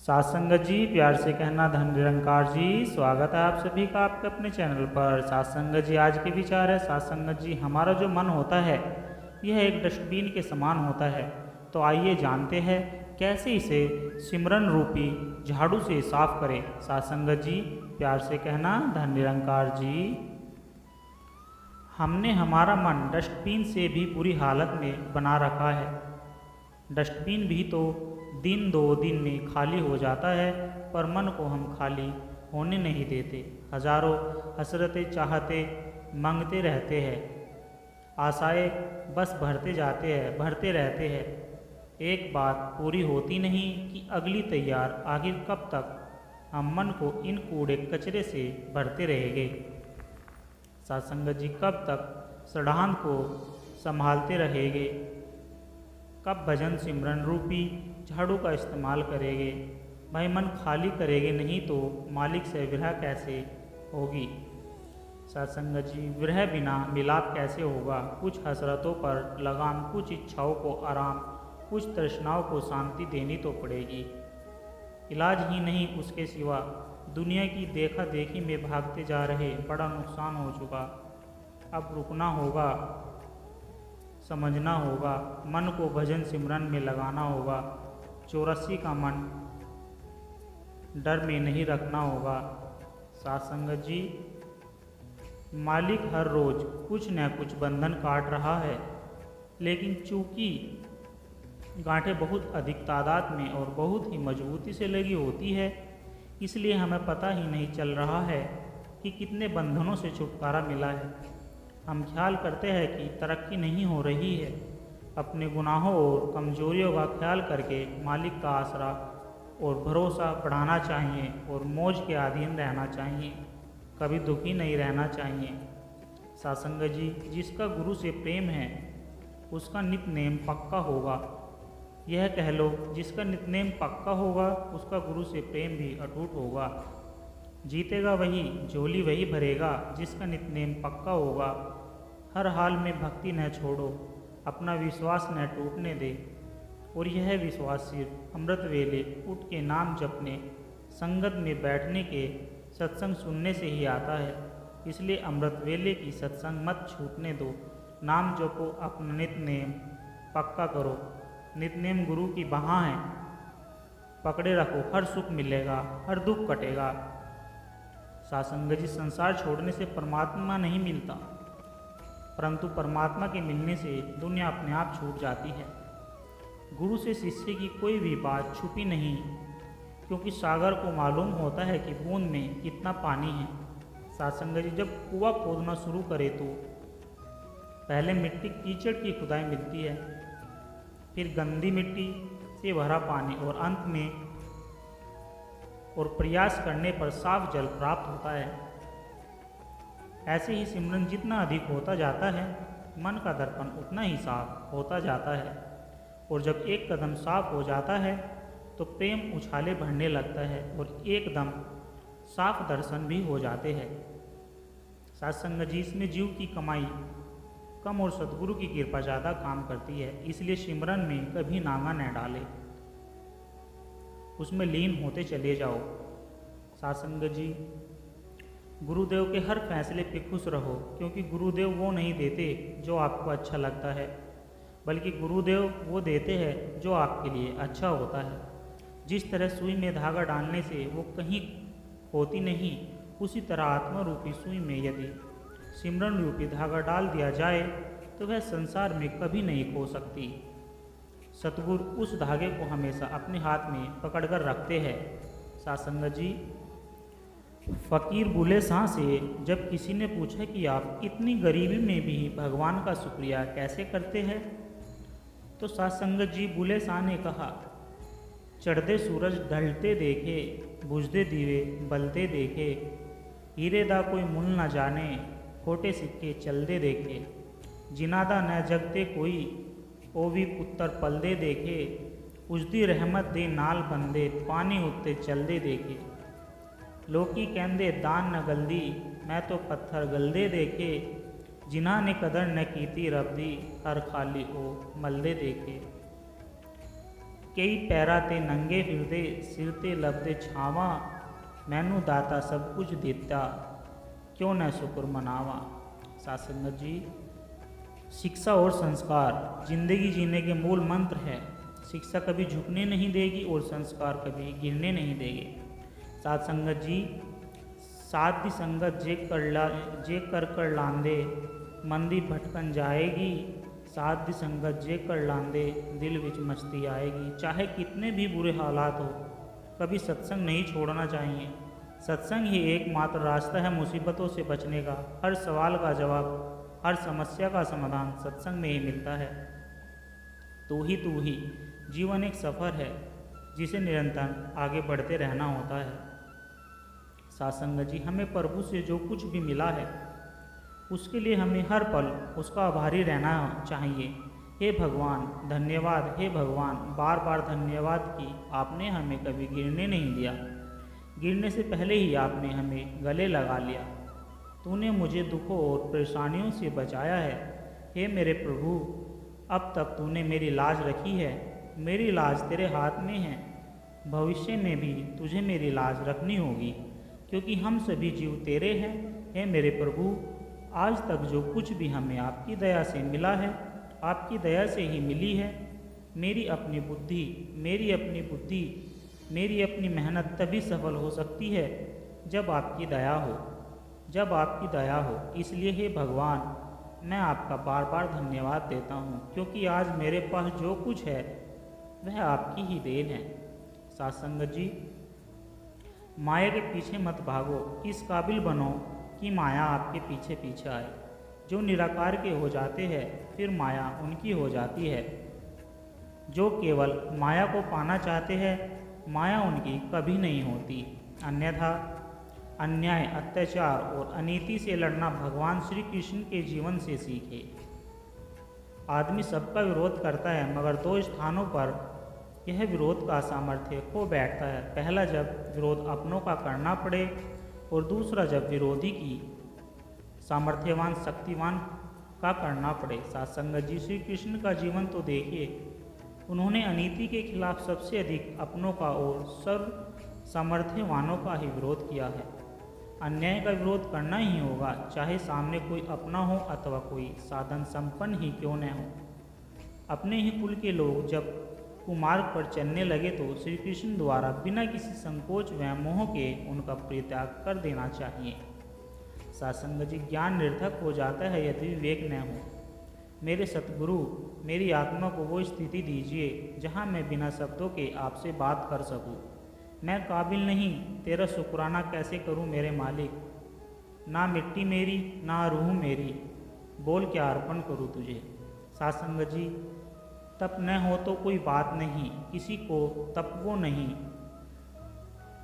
साथ संगत जी, प्यार से कहना धन निरंकार जी। स्वागत है आप सभी का आपके अपने चैनल पर। साथ संगत जी, आज के विचार है साथ संगत जी, हमारा जो मन होता है यह एक डस्टबिन के समान होता है। तो आइए जानते हैं कैसे इसे सिमरन रूपी झाड़ू से साफ करें। साथ संगत जी, प्यार से कहना धन निरंकार जी। हमने हमारा मन डस्टबिन से भी बुरी हालत में बना रखा है। डस्टबिन भी तो दिन दो दिन में खाली हो जाता है, पर मन को हम खाली होने नहीं देते। हजारों हसरतें चाहते मांगते रहते हैं, आशाएं बस भरते रहते हैं। एक बात पूरी होती नहीं कि अगली तैयार। आखिर कब तक हम मन को इन कूड़े कचरे से भरते रहेंगे। सत्संगत जी, कब तक सड़ान को संभालते रहेंगे। कब भजन सिमरन रूपी झाड़ू का इस्तेमाल करेंगे। भाई, मन खाली करेंगे नहीं तो मालिक से विरह कैसे होगी। सत्संगत जी, विरह बिना मिलाप कैसे होगा। कुछ हसरतों पर लगाम, कुछ इच्छाओं को आराम, कुछ तृष्णाओं को शांति देनी तो पड़ेगी। इलाज ही नहीं उसके सिवा। दुनिया की देखा देखी में भागते जा रहे, बड़ा नुकसान हो चुका। अब रुकना होगा, समझना होगा, मन को भजन सिमरन में लगाना होगा। चौरसी का मन डर में नहीं रखना होगा। साथ संगत जी, मालिक हर रोज कुछ न कुछ बंधन काट रहा है, लेकिन चूंकि गांठें बहुत अधिक तादाद में और बहुत ही मजबूती से लगी होती है, इसलिए हमें पता ही नहीं चल रहा है कि कितने बंधनों से छुटकारा मिला है। हम ख्याल करते हैं कि तरक्की नहीं हो रही है। अपने गुनाहों और कमजोरियों का ख्याल करके मालिक का आसरा और भरोसा बढ़ाना चाहिए और मौज के अधीन रहना चाहिए, कभी दुखी नहीं रहना चाहिए। सत्संगत जी, जिसका गुरु से प्रेम है उसका नित नेम पक्का होगा। यह कह लो, जिसका नित नेम पक्का होगा उसका गुरु से प्रेम भी अटूट होगा। जीतेगा वही, झोली वही भरेगा, जिसका नित नेम पक्का होगा। हर हाल में भक्ति न छोड़ो, अपना विश्वास न टूटने दे। और यह विश्वास सिर्फ अमृत वेले उठ के नाम जपने, संगत में बैठने के, सत्संग सुनने से ही आता है। इसलिए अमृत वेले की सत्संग मत छूटने दो। नाम जपो, अपना नित नेम पक्का करो। नित नेम गुरु की बाह है, पकड़े रखो, हर सुख मिलेगा, हर दुख कटेगा। सत्संगत जी, संसार छोड़ने से परमात्मा नहीं मिलता, परंतु परमात्मा के मिलने से दुनिया अपने आप छूट जाती है। गुरु से शिष्य की कोई भी बात छुपी नहीं, क्योंकि सागर को मालूम होता है कि बूंद में कितना पानी है। सत्संगत जी, जब कुआं खोदना शुरू करे तो पहले मिट्टी कीचड़ की खुदाई मिलती है, फिर गंदी मिट्टी से भरा पानी और अंत में और प्रयास करने पर साफ जल प्राप्त होता है। ऐसे ही सिमरन जितना अधिक होता जाता है, मन का दर्पण उतना ही साफ होता जाता है। और जब एक कदम साफ हो जाता है तो प्रेम उछाले भरने लगता है और एकदम साफ दर्शन भी हो जाते हैं। सत्संगत जी, इसमें जीव की कमाई कम और सद्गुरु की कृपा ज़्यादा काम करती है। इसलिए सिमरन में कभी नागा न डाले, उसमें लीन होते चले जाओ। सत्संगत जी, गुरुदेव के हर फैसले पे खुश रहो, क्योंकि गुरुदेव वो नहीं देते जो आपको अच्छा लगता है, बल्कि गुरुदेव वो देते हैं जो आपके लिए अच्छा होता है। जिस तरह सुई में धागा डालने से वो कहीं होती नहीं, उसी तरह आत्मा रूपी सुई में यदि सिमरन रूपी धागा डाल दिया जाए तो वह संसार में कभी नहीं खो सकती। सतगुरु उस धागे को हमेशा अपने हाथ में पकड़कर रखते हैं। सत्संगत जी, फ़कीर बुले शाह से जब किसी ने पूछा कि आप इतनी गरीबी में भी भगवान का शुक्रिया कैसे करते हैं, तो सत्संगत जी बुले शाह ने कहा, चढ़ते सूरज ढलते देखे, बुझते दीवे बलते देखे, हीरे दा कोई मुल न जाने, खोटे सिक्के चलते देखे, जिनादा न जगते कोई, ओ भी पुत्र पलदे देखे, उजदी रहमत दे नाल बंदे, पानी उत्ते चलदे देखे। लोकी कहंदे दान न गलदी, मैं तो पत्थर गलदे देखे, जिन्हा ने कदर न कीती रब दी, हर खाली ओ मलदे देखे। कई पैरा ते नंगे फिरदे सिर ते लभदे छावा, मैनू दाता सब कुछ दिता, क्यों न शुक्र मनावा। साथ संगत जी, शिक्षा और संस्कार जिंदगी जीने के मूल मंत्र है। शिक्षा कभी झुकने नहीं देगी और संस्कार कभी गिरने नहीं देंगे। साथ संगत जी, साधी संगत जे कर लांदे, मंदी भटकन जाएगी। साधी संगत जे कर लांदे, दिल विच मस्ती आएगी। चाहे कितने भी बुरे हालात हो, कभी सत्संग नहीं छोड़ना चाहिए। सत्संग ही एकमात्र रास्ता है मुसीबतों से बचने का। हर सवाल का जवाब, हर समस्या का समाधान सत्संग में ही मिलता है। तू ही जीवन एक सफ़र है जिसे निरंतर आगे बढ़ते रहना होता है। सासंगत जी, हमें प्रभु से जो कुछ भी मिला है उसके लिए हमें हर पल उसका आभारी रहना चाहिए। हे भगवान धन्यवाद, हे भगवान बार बार धन्यवाद कि आपने हमें कभी गिरने नहीं दिया। गिरने से पहले ही आपने हमें गले लगा लिया। तूने मुझे दुखों और परेशानियों से बचाया है। हे मेरे प्रभु, अब तक तूने मेरी लाज रखी है। मेरी लाज तेरे हाथ में है। भविष्य में भी तुझे मेरी लाज रखनी होगी, क्योंकि हम सभी जीव तेरे हैं। हे मेरे प्रभु, आज तक जो कुछ भी हमें आपकी दया से मिला है, आपकी दया से ही मिली है। मेरी अपनी बुद्धि, मेरी अपनी मेहनत तभी सफल हो सकती है जब आपकी दया हो। इसलिए हे भगवान, मैं आपका बार बार धन्यवाद देता हूँ, क्योंकि आज मेरे पास जो कुछ है वह आपकी ही देन है। साथ संगत जी, माया के पीछे मत भागो, इस काबिल बनो कि माया आपके पीछे पीछे आए। जो निराकार के हो जाते हैं फिर माया उनकी हो जाती है। जो केवल माया को पाना चाहते हैं, माया उनकी कभी नहीं होती। अन्यथा अन्याय, अत्याचार और अनीति से लड़ना भगवान श्री कृष्ण के जीवन से सीखे। आदमी सबका विरोध करता है, मगर दो स्थानों पर यह विरोध का सामर्थ्य खो बैठता है। पहला जब विरोध अपनों का करना पड़े, और दूसरा जब विरोधी की सामर्थ्यवान शक्तिवान का करना पड़े। सात्संगत जी, श्री कृष्ण का जीवन तो देखिए, उन्होंने अनीति के खिलाफ सबसे अधिक अपनों का और सर्व सामर्थ्यवानों का ही विरोध किया है। अन्याय का विरोध करना ही होगा, चाहे सामने कोई अपना हो अथवा कोई साधन संपन्न ही क्यों न हो। अपने ही कुल के लोग जब कुमार्ग पर चलने लगे तो श्री कृष्ण द्वारा बिना किसी संकोच व मोह के उनका परित्याग कर देना चाहिए। सात्संगत जी, ज्ञान निरर्थक हो जाता है यदि विवेक न हो। मेरे सतगुरु, मेरी आत्मा को वो स्थिति दीजिए जहाँ मैं बिना शब्दों के आपसे बात कर सकूँ। मैं काबिल नहीं, तेरा शुक्राना कैसे करूँ मेरे मालिक। ना मिट्टी मेरी, ना रूह मेरी, बोल क्या अर्पण करूँ तुझे। सात्संगत जी, तप न हो तो कोई बात नहीं, किसी को तप वो नहीं,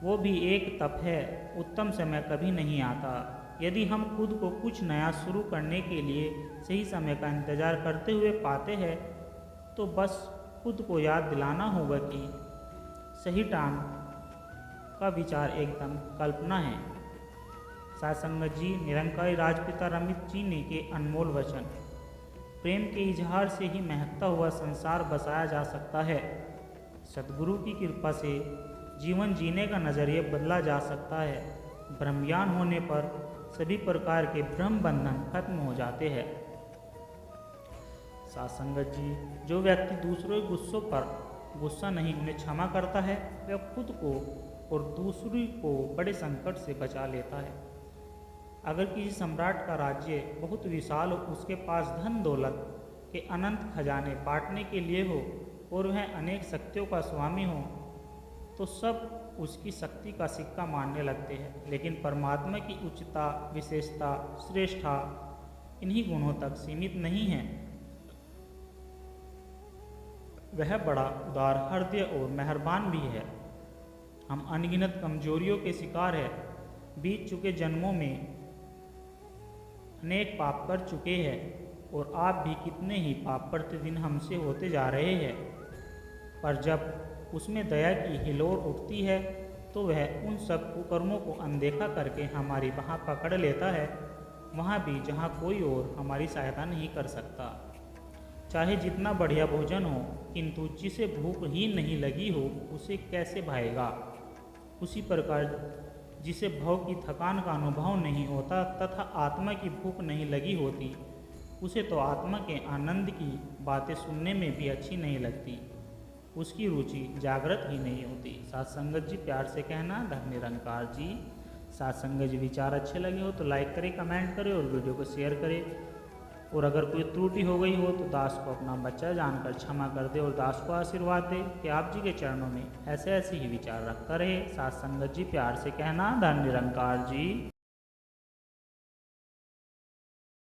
वो भी एक तप है। उत्तम समय कभी नहीं आता। यदि हम खुद को कुछ नया शुरू करने के लिए सही समय का इंतज़ार करते हुए पाते हैं, तो बस खुद को याद दिलाना होगा कि सही टाइम का विचार एकदम कल्पना है। सात्संगत जी, निरंकारी राजपिता रमित जी ने के अनमोल वचन। प्रेम के इजहार से ही महकता हुआ संसार बसाया जा सकता है। सद्गुरु की कृपा से जीवन जीने का नज़रिया बदला जा सकता है। ब्रह्मज्ञान होने पर सभी प्रकार के भ्रम बंधन खत्म हो जाते हैं। सात्संगत जी, जो व्यक्ति दूसरों के गुस्सों पर गुस्सा नहीं उन्हें क्षमा करता है, वह खुद को और दूसरे को बड़े संकट से बचा लेता है। अगर किसी सम्राट का राज्य बहुत विशाल हो, उसके पास धन दौलत के अनंत खजाने बांटने के लिए हो और वह अनेक शक्तियों का स्वामी हो, तो सब उसकी शक्ति का सिक्का मानने लगते हैं। लेकिन परमात्मा की उच्चता, विशेषता, श्रेष्ठता इन्हीं गुणों तक सीमित नहीं है। वह बड़ा उदार हृदय और मेहरबान भी है। हम अनगिनत कमजोरियों के शिकार हैं। बीत चुके जन्मों में अनेक पाप कर चुके हैं, और आप भी कितने ही पाप प्रतिदिन हमसे होते जा रहे हैं। पर जब उसमें दया की हिलोर उठती है, तो वह उन सब कुकर्मों को अनदेखा करके हमारी बाह पकड़ लेता है, वहाँ भी जहाँ कोई और हमारी सहायता नहीं कर सकता। चाहे जितना बढ़िया भोजन हो, किंतु जिसे भूख ही नहीं लगी हो उसे कैसे भाएगा। उसी प्रकार जिसे भव की थकान का अनुभव नहीं होता तथा आत्मा की भूख नहीं लगी होती, उसे तो आत्मा के आनंद की बातें सुनने में भी अच्छी नहीं लगती, उसकी रुचि जागृत ही नहीं होती। साथ संगत जी प्यार से कहना, धन निरंकार जी। साथ संगत जी विचार अच्छे लगे हो तो लाइक करें, कमेंट करें और वीडियो को शेयर करें। और अगर कोई त्रुटि हो गई हो तो दास को अपना बच्चा जानकर क्षमा कर दे और दास को आशीर्वाद दे कि आप जी के चरणों में ऐसे ऐसे ही विचार रखता रहे। साथ संगत जी प्यार से कहना, धन निरंकार जी।